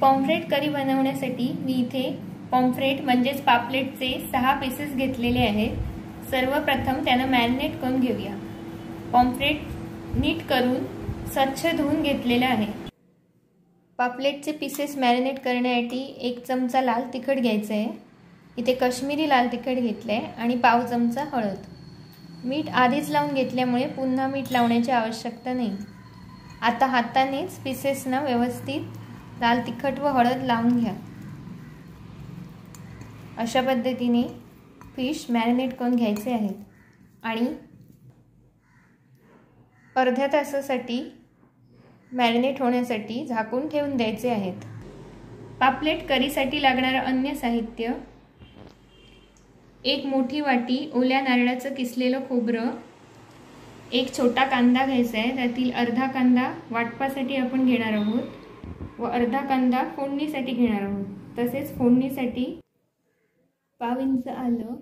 Pomfret करी बनवण्यासाठी मी इथे pomfret म्हणजेच पापलेटचे 6 पीसेस घेतलेले आहेत। सर्वप्रथम त्यांना मॅरिनेट करून घेऊया। पॉम्फ्रेट नीट करून स्वच्छ धुवून घेतलेले आहे। पापलेटचे पीसेस मॅरिनेट करण्यासाठी 1 चमचा लाल तिखट घ्यायचे आहे। इथे काश्मीरी लाल तिखट घेतले आणि पाव चमचा हळद। मीठ आधीच लावून घेतल्यामुळे पुन्हा मीठ लावण्याची आवश्यकता नाही। आता हातानेच पीसेसना व्यवस्थित लाल तिखट व हळद लावून घ्या। अशा पद्धतीने फिश मॅरिनेट करून घ्यायचे आहेत आणि अर्ध्या तासासाठी मॅरिनेट होण्यासाठी झाकून ठेवून द्यायचे आहेत। पापलेट करीसाठी लागणारे अन्य साहित्य: 1 मोठी वाटी ओल्या नारळाचं किसलेलं खोबरं, 1 छोटा कांदा घ्यायचा आहे, त्यातील अर्धा कांदा वाटपासाठी आपण घेणार आहोत व अर्धा कांदा फोडणीसाठी घेणार आहोत। तसेच फोडणीसाठी पाव इंच आलं,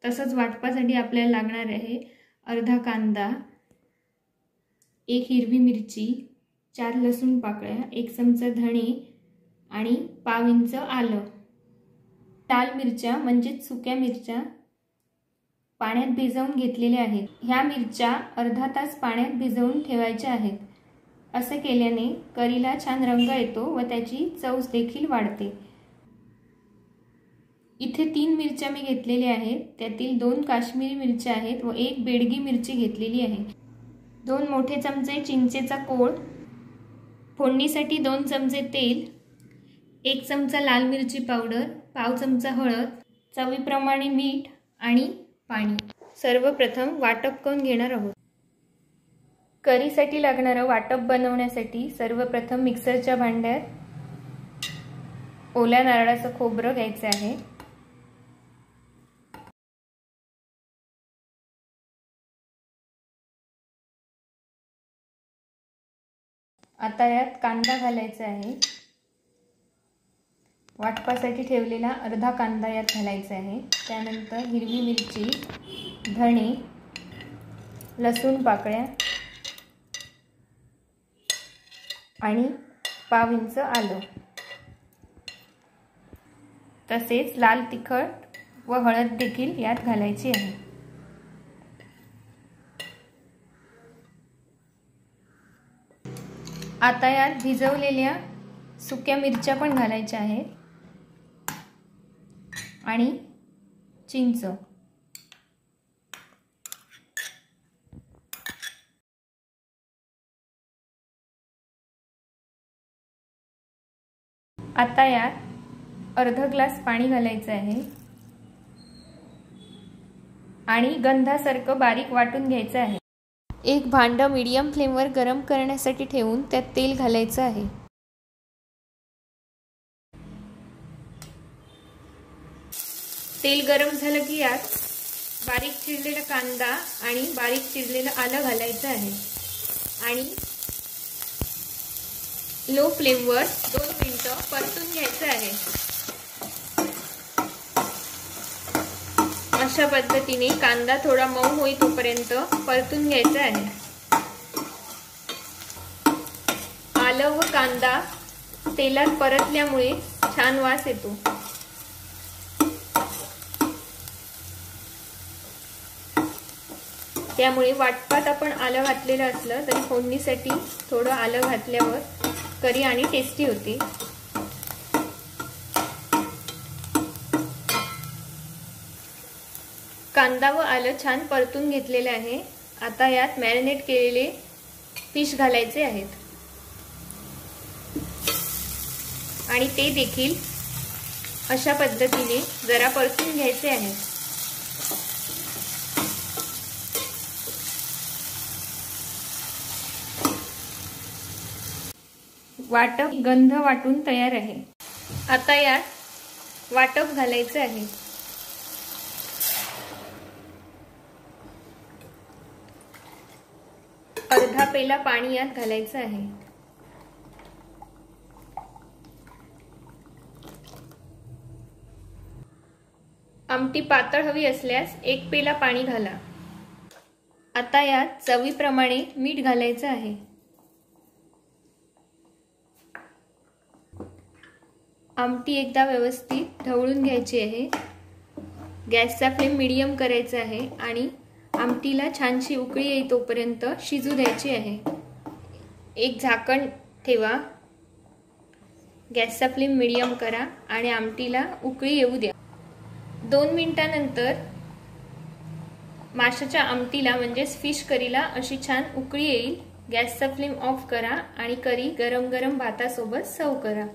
तसंच वाटपासाठी आपल्याला लागणार आहे अर्धा कांदा, 1 हिरवी मिरची, 4 लसूण पाकळ्या, 1 चमचा धणे आणि पाव इंच आलं। लाल मिरच्या म्हणजे सुक्या मिरच्या पाण्यात भिजवून घेतलेल्या आहेत। ह्या मिरच्या अर्धा तास पाण्यात भिजवून ठेवायच्या आहेत। असे केल्याने करीला छान रंग येतो व त्याची चव देखील वाढते। इथे 3 मिरच्या मी घेतलेल्या आहेत, त्यातील 2 काश्मीरी मिरच्या आहेत व 1 बेडगी मिरची घेतलेली आहे। 2 मोठे चमचे चिंचेचा कोळ, फोडणीसाठी 2 चमचे तेल, 1 चमचा लाल मिरची पावडर, पाव चमचा हळद, चवीप्रमाणे मीठ आणि पाणी। सर्वप्रथम वाटप करून घेणार आहोत। करीसाठी लागणारं वाटप बनवण्यासाठी सर्वप्रथम मिक्सरच्या भांड्यात ओल्या नारळाचं खोबरं घ्यायचं आहे। आता यात कांदा घालायचा आहे। वाटपासाठी ठेवलेला अर्धा कांदा यात घालायचा आहे। त्यानंतर हिरवी मिरची, धणे, लसूण पाकळ्या आणि पाव इंच आलं, तसेच लाल तिखट व हळद देखील यात घालायची आहे। आता यात भिजवलेल्या सुक्या मिरच्या पण घालायच्या आहेत आणि चिंच। आता यात अर्धा ग्लास पाणी घालायचं आहे आणि गंधासारखं बारीक वाटून घ्यायचं आहे। एक भांडं मीडियम फ्लेमवर गरम करण्यासाठी ठेवून त्यात तेल घालायचं आहे। तेल गरम झालं की यात बारीक चिरलेला कांदा आणि बारीक चिरलेलं आलं घालायचं आहे आणि लो फ्लेमवर 2 मिनिटं परतून घ्यायचं आहे। अशा पद्धतीने कांदा थोडा मऊ होई तोपर्यंत परतून घ्यायचा आहे। आलं व कांदा तेलात परतल्यामुळे छान वास येतो। त्यामुळे वाटपात आपण आलं घातलेलं असलं तरी फोडणीसाठी थोडं आलं घातल्यावर करी आणि टेस्टी होते। कांदा व आलं छान परतून घेतलेले आहे। आता यात मॅरिनेट केलेले फिश घालायचे आहेत आणि ते देखील अशा पद्धतीने जरा परतून घ्यायचे आहे। वाटप गंध वाटून तयार आहे। आता यात वाटप घालायचे आहे। अर्धा पेला पाणी यात घालायचं आहे। आमटी पातळ हवी असल्यास 1 पेला पाणी घाला। आता यात चवीप्रमाणे मीठ घालायचं आहे। आमटी एकदा व्यवस्थित ढवळून घ्यायची आहे। गॅसचा फ्लेम मीडियम करायचा आहे आणि आमटीला छानशी उकळी येई तोपर्यंत शिजू द्यायची आहे। एक झाकण ठेवा, गॅसचा फ्लेम मीडियम करा आणि आमटीला उकळी येऊ द्या। 2 मिनिटांनंतर माशाच्या आमटीला म्हणजेच फिश करीला अशी छान उकळी येईल। गॅसचा फ्लेम ऑफ करा आणि करी गरम गरम भातासोबत सर्व करा।